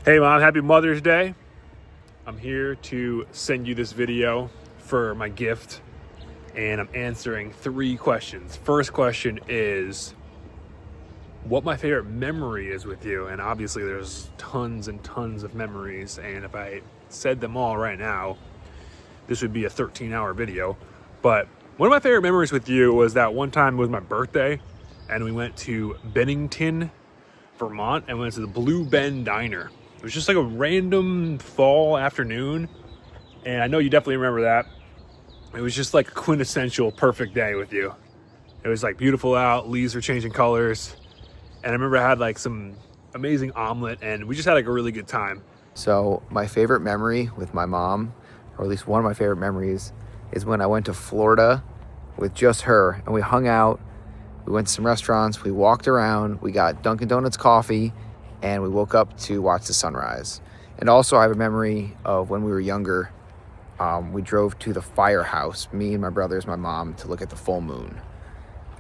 Hey Mom, happy Mother's Day. I'm here to send you this video for my gift, and I'm answering 3 questions. First question is what my favorite memory is with you, and obviously there's tons and tons of memories, and if I said them all right now, this would be a 13-hour video. But one of my favorite memories with you was that one time it was my birthday, and we went to Bennington, Vermont, and went to the Blue Bend Diner. It was just like a random fall afternoon, and I know you definitely remember that. It was just like a quintessential perfect day with you. It was like beautiful out, leaves were changing colors, and I remember I had like some amazing omelet, and we just had like a really good time. So my favorite memory with my mom, or at least one of my favorite memories, is when I went to Florida with just her, and we hung out. We went to some restaurants, we walked around, we got Dunkin' Donuts coffee, and we woke up to watch the sunrise. And also I have a memory of when we were younger, we drove to the firehouse, me and my brothers, my mom, to look at the full moon.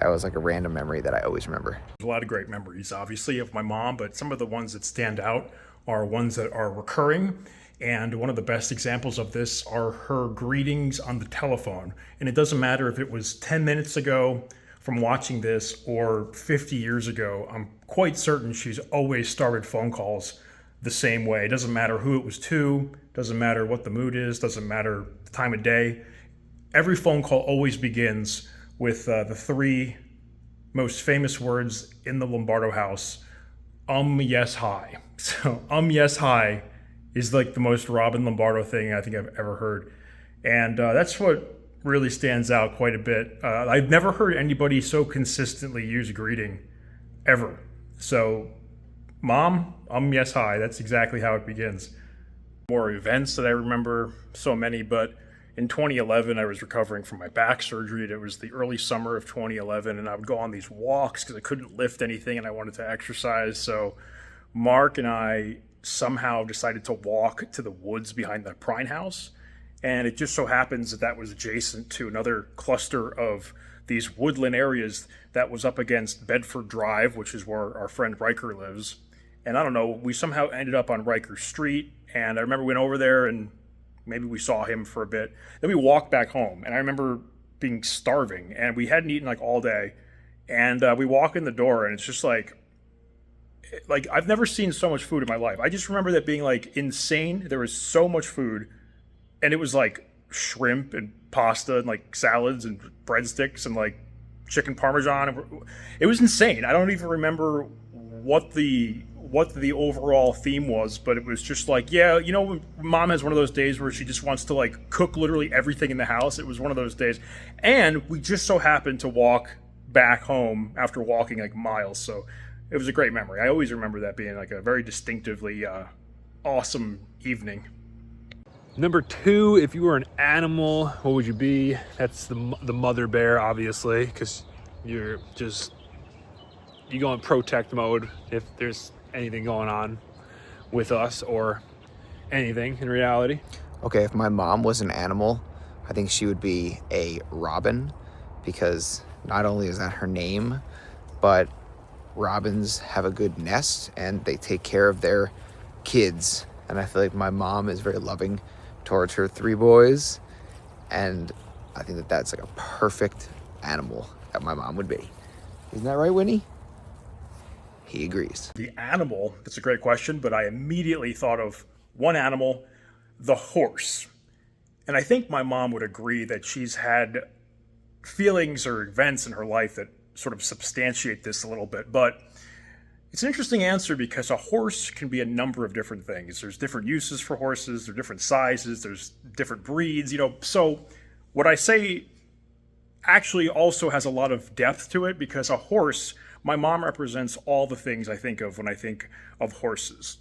That was like a random memory that I always remember. There's a lot of great memories, obviously, of my mom, but some of the ones that stand out are ones that are recurring. And one of the best examples of this are her greetings on the telephone. And it doesn't matter if it was 10 minutes ago from watching this or 50 years ago, I'm quite certain she's always started phone calls the same way. It doesn't matter who it was to, doesn't matter what the mood is, doesn't matter the time of day. Every phone call always begins with the 3 most famous words in the Lombardo house, yes, hi. So, yes, hi is like the most Robin Lombardo thing I think I've ever heard. And that's what really stands out quite a bit. I've never heard anybody so consistently use a greeting ever. So, Mom, yes, hi. That's exactly how it begins. More events that I remember, so many, but in 2011, I was recovering from my back surgery. It was the early summer of 2011, and I would go on these walks because I couldn't lift anything and I wanted to exercise. So, Mark and I somehow decided to walk to the woods behind the Prine House. And it just so happens that that was adjacent to another cluster of these woodland areas that was up against Bedford Drive, which is where our friend Riker lives. And I don't know, we somehow ended up on Riker Street. And I remember we went over there and maybe we saw him for a bit. Then we walked back home. And I remember being starving and we hadn't eaten like all day. And we walk in the door and it's just like I've never seen so much food in my life. I just remember that being like insane. There was so much food. And it was like shrimp and pasta and like salads and breadsticks and like chicken parmesan. It was insane. I don't even remember what the overall theme was, but it was just like, yeah, you know, Mom has one of those days where she just wants to like cook literally everything in the house. It was one of those days. And we just so happened to walk back home after walking like miles. So it was a great memory. I always remember that being like a very distinctively awesome evening. Number 2, if you were an animal, what would you be? That's the mother bear, obviously, because you go in protect mode if there's anything going on with us or anything in reality. Okay, if my mom was an animal, I think she would be a robin, because not only is that her name, but robins have a good nest and they take care of their kids. And I feel like my mom is very loving towards her 3 boys, and I think that that's like a perfect animal that my mom would be. Isn't that right, Winnie? He agrees. The animal, that's a great question, but I immediately thought of one animal, the horse. And I think my mom would agree that she's had feelings or events in her life that sort of substantiate this a little bit. But it's an interesting answer because a horse can be a number of different things. There's different uses for horses, there's different sizes, there's different breeds, you know. So what I say actually also has a lot of depth to it, because a horse, my mom represents all the things I think of when I think of horses.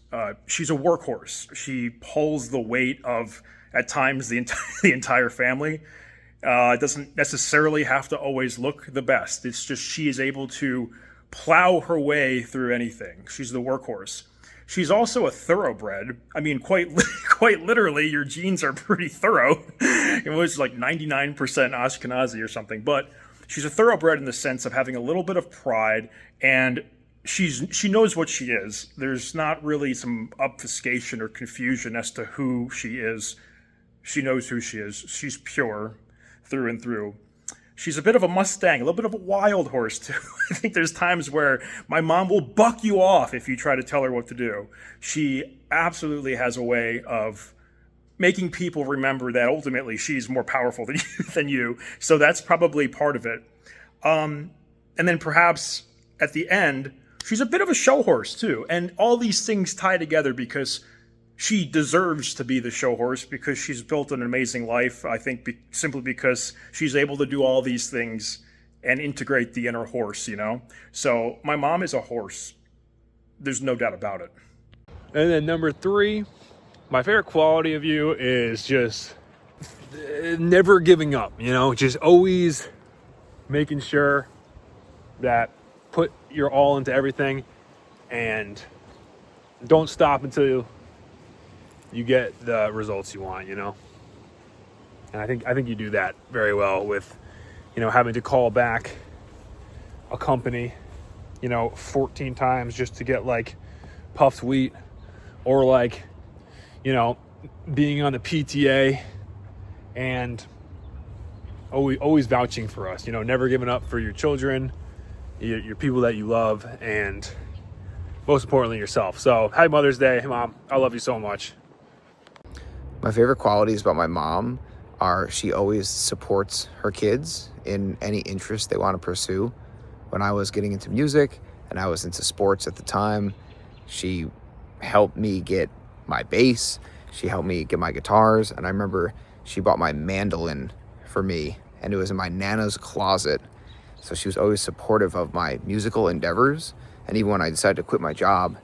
She's a workhorse. She pulls the weight of, at times, the entire family. It doesn't necessarily have to always look the best. It's just she is able to plow her way through anything. She's the workhorse. She's also a thoroughbred. I mean, quite literally, your genes are pretty thorough. It was like 99% Ashkenazi or something. But she's a thoroughbred in the sense of having a little bit of pride and she knows what she is. There's not really some obfuscation or confusion as to who she is. She knows who she is. She's pure through and through. She's a bit of a Mustang, a little bit of a wild horse too. I think there's times where my mom will buck you off if you try to tell her what to do. She absolutely has a way of making people remember that ultimately she's more powerful than you. So that's probably part of it. And then perhaps at the end, she's a bit of a show horse too. And all these things tie together because she deserves to be the show horse, because she's built an amazing life, I think, simply because she's able to do all these things and integrate the inner horse, you know? So my mom is a horse. There's no doubt about it. And then number 3, my favorite quality of you is just never giving up, you know, just always making sure that put your all into everything and don't stop until you get the results you want, you know. And I think you do that very well with, you know, having to call back a company, you know, 14 times just to get like puffed wheat, or like, you know, being on the PTA and always vouching for us, you know, never giving up for your children, your people that you love, and most importantly yourself. So happy Mother's Day, Mom. I love you so much. My favorite qualities about my mom are she always supports her kids in any interest they want to pursue. When I was getting into music and I was into sports at the time, she helped me get my bass, she helped me get my guitars, and I remember she bought my mandolin for me, and it was in my Nana's closet. So she was always supportive of my musical endeavors, and even when I decided to quit my job,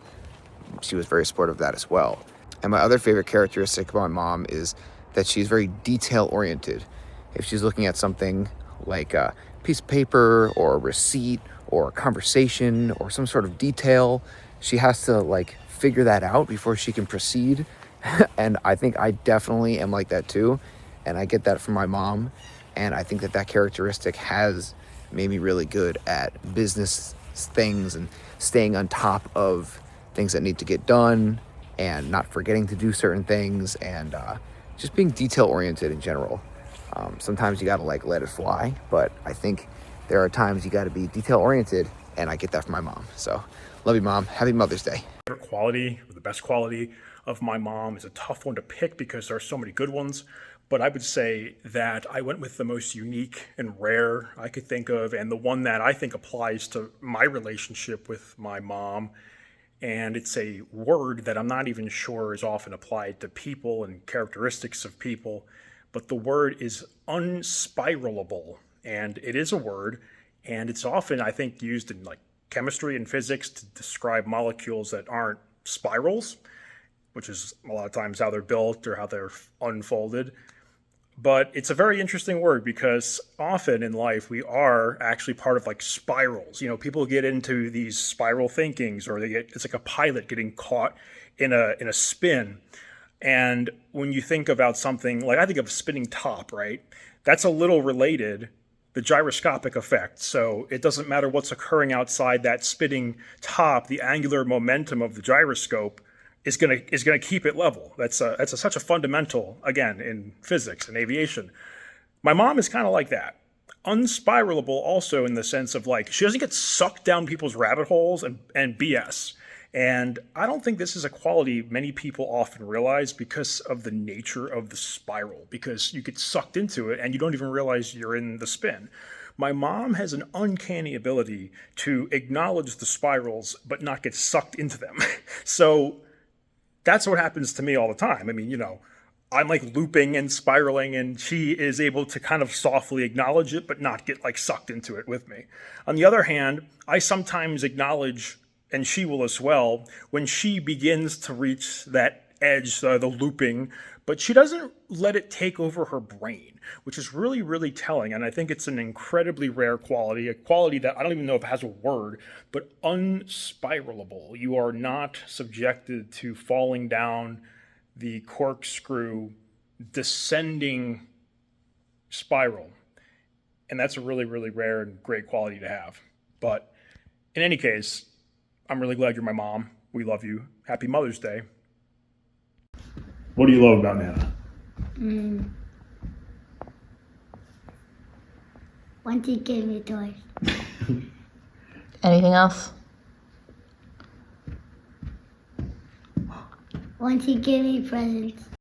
she was very supportive of that as well. And my other favorite characteristic about my mom is that she's very detail-oriented. If she's looking at something like a piece of paper or a receipt or a conversation or some sort of detail, she has to like figure that out before she can proceed. And I think I definitely am like that too. And I get that from my mom. And I think that characteristic has made me really good at business things and staying on top of things that need to get done and not forgetting to do certain things, and just being detail oriented in general. Sometimes you gotta like let it fly, but I think there are times you gotta be detail oriented, and I get that from my mom. So love you, Mom. Happy Mother's Day. Favorite quality, or the best quality of my mom, is a tough one to pick because there are so many good ones. But I would say that I went with the most unique and rare I could think of, and the one that I think applies to my relationship with my mom. And it's a word that I'm not even sure is often applied to people and characteristics of people, but the word is unspiralable. And it is a word, and it's often, I think, used in like chemistry and physics to describe molecules that aren't spirals, which is a lot of times how they're built or how they're unfolded. But it's a very interesting word because often in life we are actually part of like spirals. You know, people get into these spiral thinkings, or it's like a pilot getting caught in a spin. And when you think about something like, I think of a spinning top, right? That's a little related, the gyroscopic effect. So it doesn't matter what's occurring outside that spinning top, the angular momentum of the gyroscope is gonna keep it level. That's such a fundamental, again, in physics and aviation. My mom is kind of like that. Unspiralable also in the sense of like, she doesn't get sucked down people's rabbit holes and BS. And I don't think this is a quality many people often realize because of the nature of the spiral, because you get sucked into it and you don't even realize you're in the spin. My mom has an uncanny ability to acknowledge the spirals but not get sucked into them. So that's what happens to me all the time. I mean, you know, I'm like looping and spiraling, and she is able to kind of softly acknowledge it, but not get like sucked into it with me. On the other hand, I sometimes acknowledge, and she will as well, when she begins to reach that edge, the looping, but she doesn't let it take over her brain, which is really, really telling. And I think it's an incredibly rare quality, a quality that I don't even know if it has a word, but unspiralable. You are not subjected to falling down the corkscrew descending spiral. And that's a really, really rare and great quality to have. But in any case, I'm really glad you're my mom. We love you. Happy Mother's Day. What do you love about Nana? Once he gave me toys. Anything else? Once he gave me presents.